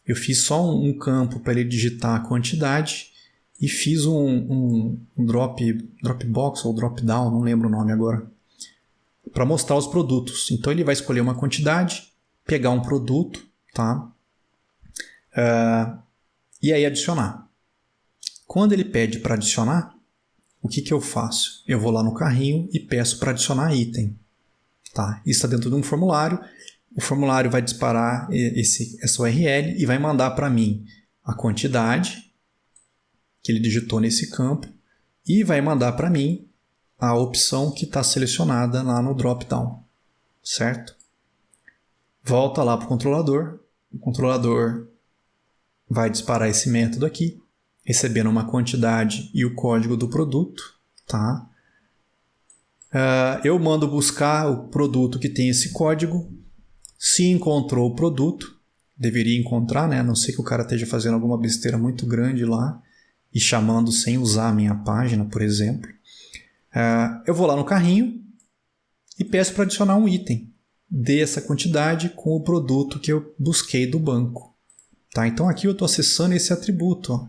Eu fiz só um campo para ele digitar a quantidade e fiz um Dropbox ou Dropdown, não lembro o nome agora, para mostrar os produtos. Então ele vai escolher uma quantidade, pegar um produto, tá? E aí adicionar. Quando ele pede para adicionar, o que eu faço? Eu vou lá no carrinho e peço para adicionar item. Tá? Isso está dentro de um formulário. O formulário vai disparar essa URL e vai mandar para mim a quantidade que ele digitou nesse campo e vai mandar para mim a opção que está selecionada lá no dropdown. Certo? Volta lá para o controlador vai disparar esse método aqui, recebendo uma quantidade e o código do produto. Tá? Eu mando buscar o produto que tem esse código. Se encontrou o produto, deveria encontrar, né? A não ser que o cara esteja fazendo alguma besteira muito grande lá e chamando sem usar a minha página, por exemplo. Eu vou lá no carrinho e peço para adicionar um item. dessa quantidade com o produto que eu busquei do banco. Tá? Então aqui eu estou acessando esse atributo. Ó.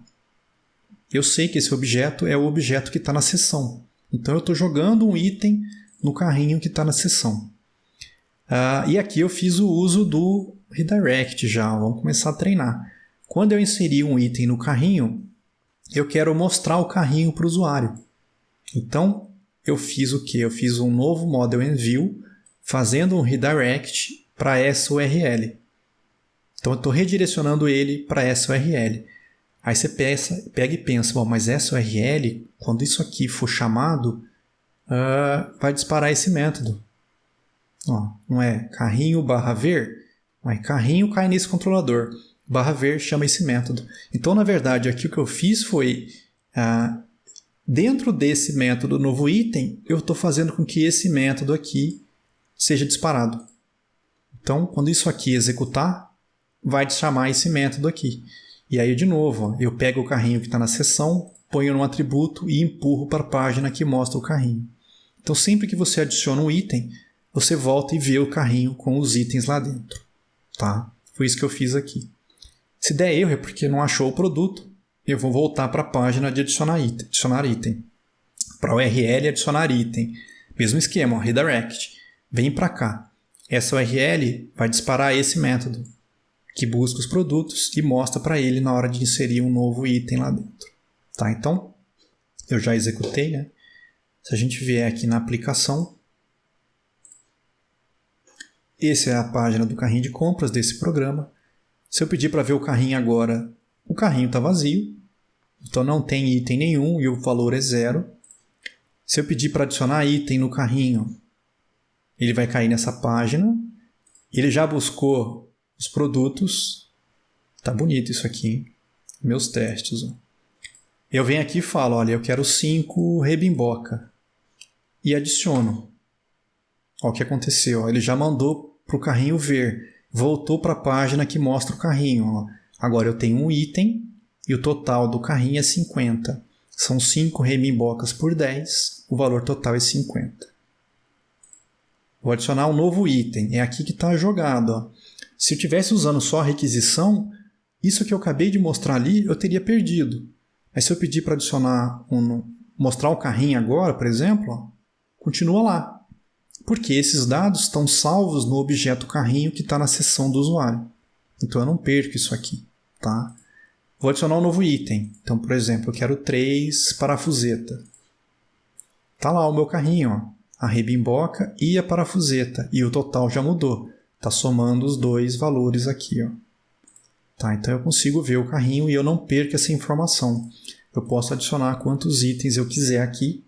Eu sei que esse objeto é o objeto que está na seção. Então eu estou jogando um item no carrinho que está na seção. E aqui eu fiz o uso do redirect já. Vamos começar a treinar. Quando eu inseri um item no carrinho, eu quero mostrar o carrinho para o usuário. Então eu fiz o quê? Eu fiz um novo model in view fazendo um redirect para essa URL. Então eu estou redirecionando ele para essa URL. Aí você pega e pensa, bom, mas essa URL, quando isso aqui for chamado, vai disparar esse método. Ó, não é carrinho /ver? Mas carrinho cai nesse controlador. /ver chama esse método. Então, na verdade, aqui o que eu fiz foi, dentro desse método novo item, eu estou fazendo com que esse método aqui seja disparado. Então, quando isso aqui executar, vai chamar esse método aqui. E aí, de novo, ó, eu pego o carrinho que está na seção, ponho num atributo e empurro para a página que mostra o carrinho. Então, sempre que você adiciona um item, você volta e vê o carrinho com os itens lá dentro. Tá? Foi isso que eu fiz aqui. Se der erro é porque não achou o produto, eu vou voltar para a página de adicionar item. Para a URL adicionar item. Mesmo esquema, ó, redirect. Vem para cá. Essa URL vai disparar esse método que busca os produtos e mostra para ele na hora de inserir um novo item lá dentro. Tá? Então, eu já executei, né? Se a gente vier aqui na aplicação, essa é a página do carrinho de compras desse programa. Se eu pedir para ver o carrinho agora, o carrinho está vazio, então não tem item nenhum e o valor é 0. Se eu pedir para adicionar item no carrinho, ele vai cair nessa página. Ele já buscou os produtos. Tá bonito isso aqui, hein? Meus testes. Ó. Eu venho aqui e falo, olha, eu quero 5 rebimboca. E adiciono. Ó, o que aconteceu? Ó, ele já mandou para o carrinho ver. Voltou para a página que mostra o carrinho. Ó. Agora eu tenho um item e o total do carrinho é 50. São 5 remimbocas por 10. O valor total é 50. Vou adicionar um novo item. É aqui que está jogado. Ó. Se eu estivesse usando só a requisição, isso que eu acabei de mostrar ali, eu teria perdido. Mas se eu pedir para adicionar, mostrar o carrinho agora, por exemplo, ó, continua lá. Porque esses dados estão salvos no objeto carrinho que está na seção do usuário. Então eu não perco isso aqui. Tá? Vou adicionar um novo item. Então, por exemplo, eu quero 3 parafuseta. Está lá o meu carrinho, ó, a rebimboca e a parafuseta. E o total já mudou. Está somando os dois valores aqui. Ó. Tá, então eu consigo ver o carrinho e eu não perco essa informação. Eu posso adicionar quantos itens eu quiser aqui.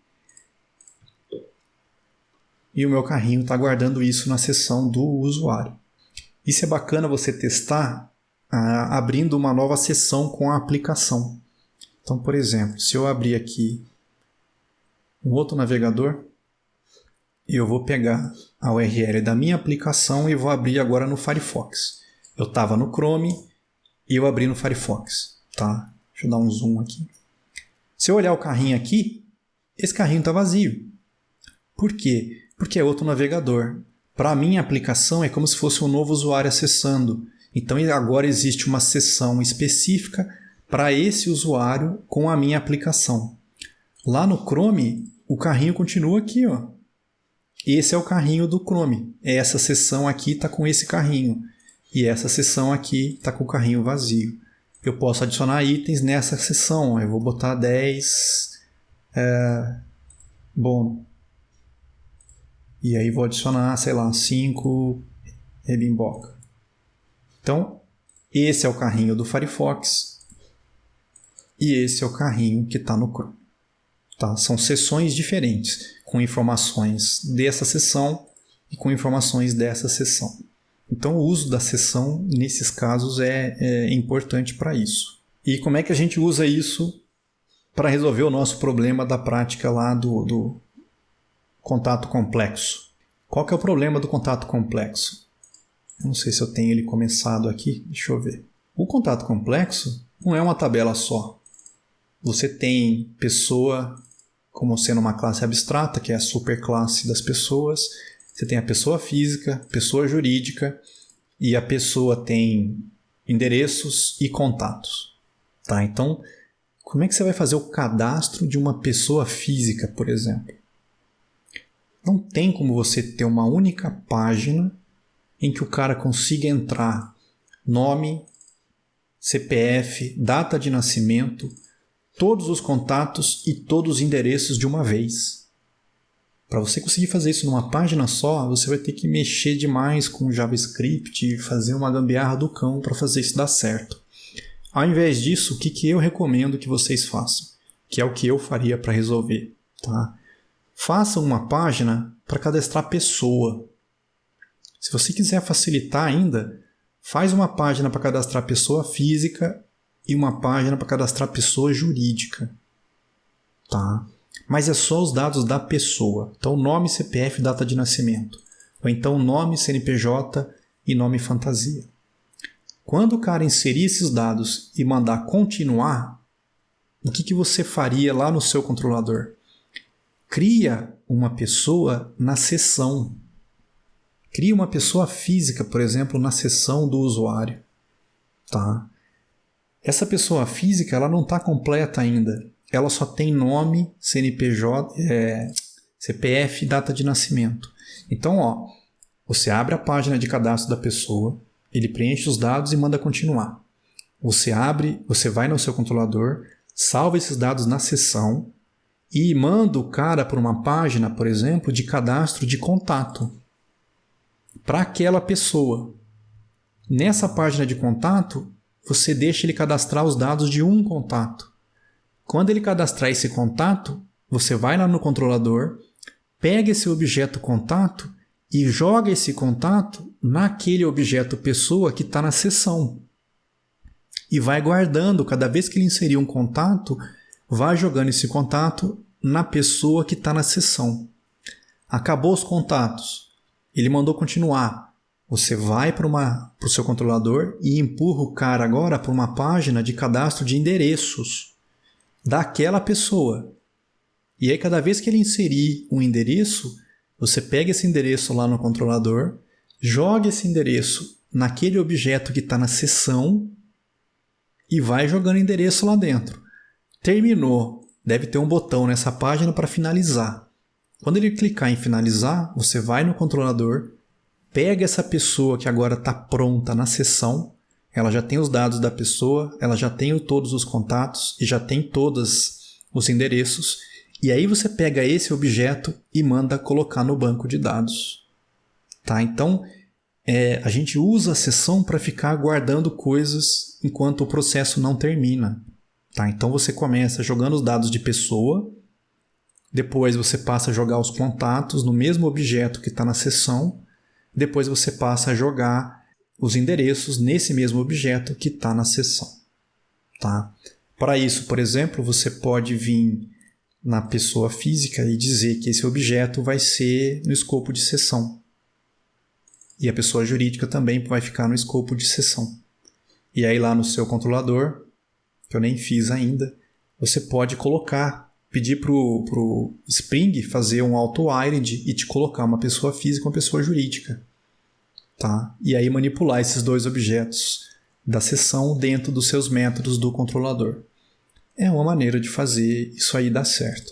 E o meu carrinho está guardando isso na seção do usuário. Isso é bacana você testar abrindo uma nova seção com a aplicação. Então, por exemplo, se eu abrir aqui um outro navegador, eu vou pegar a URL da minha aplicação e vou abrir agora no Firefox. Eu estava no Chrome e eu abri no Firefox. Tá? Deixa eu dar um zoom aqui. Se eu olhar o carrinho aqui, esse carrinho está vazio. Por quê? Porque é outro navegador. Para a minha aplicação é como se fosse um novo usuário acessando. Então agora existe uma seção específica para esse usuário com a minha aplicação. Lá no Chrome, o carrinho continua aqui. Ó. Esse é o carrinho do Chrome. Essa seção aqui está com esse carrinho. E essa seção aqui está com o carrinho vazio. Eu posso adicionar itens nessa seção. Eu vou botar 10. Bom. E aí vou adicionar, sei lá, 5 rebimboca. Então, esse é o carrinho do Firefox. E esse é o carrinho que está no Chrome. Tá? São seções diferentes, com informações dessa seção e com informações dessa seção. Então, o uso da seção, nesses casos, é importante para isso. E como é que a gente usa isso para resolver o nosso problema da prática lá do contato complexo? Qual que é o problema do contato complexo? Eu não sei se eu tenho ele começado aqui, deixa eu ver. O contato complexo não é uma tabela só. Você tem pessoa como sendo uma classe abstrata, que é a superclasse das pessoas. Você tem a pessoa física, pessoa jurídica e a pessoa tem endereços e contatos. Tá? Então, como é que você vai fazer o cadastro de uma pessoa física, por exemplo? Não tem como você ter uma única página em que o cara consiga entrar nome, CPF, data de nascimento, todos os contatos e todos os endereços de uma vez. Para você conseguir fazer isso numa página só, você vai ter que mexer demais com JavaScript e fazer uma gambiarra do cão para fazer isso dar certo. Ao invés disso, o que eu recomendo que vocês façam? Que é o que eu faria para resolver. Tá? Faça uma página para cadastrar pessoa. Se você quiser facilitar ainda, faz uma página para cadastrar pessoa física e uma página para cadastrar pessoa jurídica. Tá? Mas é só os dados da pessoa. Então, nome, CPF, data de nascimento. Ou então, nome, CNPJ e nome fantasia. Quando o cara inserir esses dados e mandar continuar, o que você faria lá no seu controlador? Cria uma pessoa na seção. Cria uma pessoa física, por exemplo, na seção do usuário. Tá? Essa pessoa física ela não está completa ainda. Ela só tem nome, CNPJ, CPF e data de nascimento. Então, você abre a página de cadastro da pessoa, ele preenche os dados e manda continuar. Você vai no seu controlador, salva esses dados na seção e manda o cara para uma página, por exemplo, de cadastro de contato para aquela pessoa. Nessa página de contato, você deixa ele cadastrar os dados de um contato. Quando ele cadastrar esse contato, você vai lá no controlador, pega esse objeto contato e joga esse contato naquele objeto pessoa que está na seção. E vai guardando, cada vez que ele inserir um contato, vai jogando esse contato na pessoa que está na seção. Acabou os contatos. Ele mandou continuar. Você vai para o seu controlador e empurra o cara agora para uma página de cadastro de endereços daquela pessoa. E aí, cada vez que ele inserir um endereço, você pega esse endereço lá no controlador, joga esse endereço naquele objeto que está na seção e vai jogando endereço lá dentro. Terminou. Deve ter um botão nessa página para finalizar. Quando ele clicar em finalizar, você vai no controlador, pega essa pessoa que agora está pronta na seção, ela já tem os dados da pessoa, ela já tem todos os contatos e já tem todos os endereços, e aí você pega esse objeto e manda colocar no banco de dados. Tá? Então, a gente usa a seção para ficar guardando coisas enquanto o processo não termina. Tá? Então, você começa jogando os dados de pessoa, depois você passa a jogar os contatos no mesmo objeto que está na seção, depois você passa a jogar os endereços nesse mesmo objeto que está na seção. Tá? Para isso, por exemplo, você pode vir na pessoa física e dizer que esse objeto vai ser no escopo de seção. E a pessoa jurídica também vai ficar no escopo de seção. E aí lá no seu controlador, que eu nem fiz ainda, você pode pedir para o Spring fazer um auto-wired e te colocar uma pessoa física e uma pessoa jurídica. Tá? E aí manipular esses dois objetos da seção dentro dos seus métodos do controlador. É uma maneira de fazer isso aí dar certo.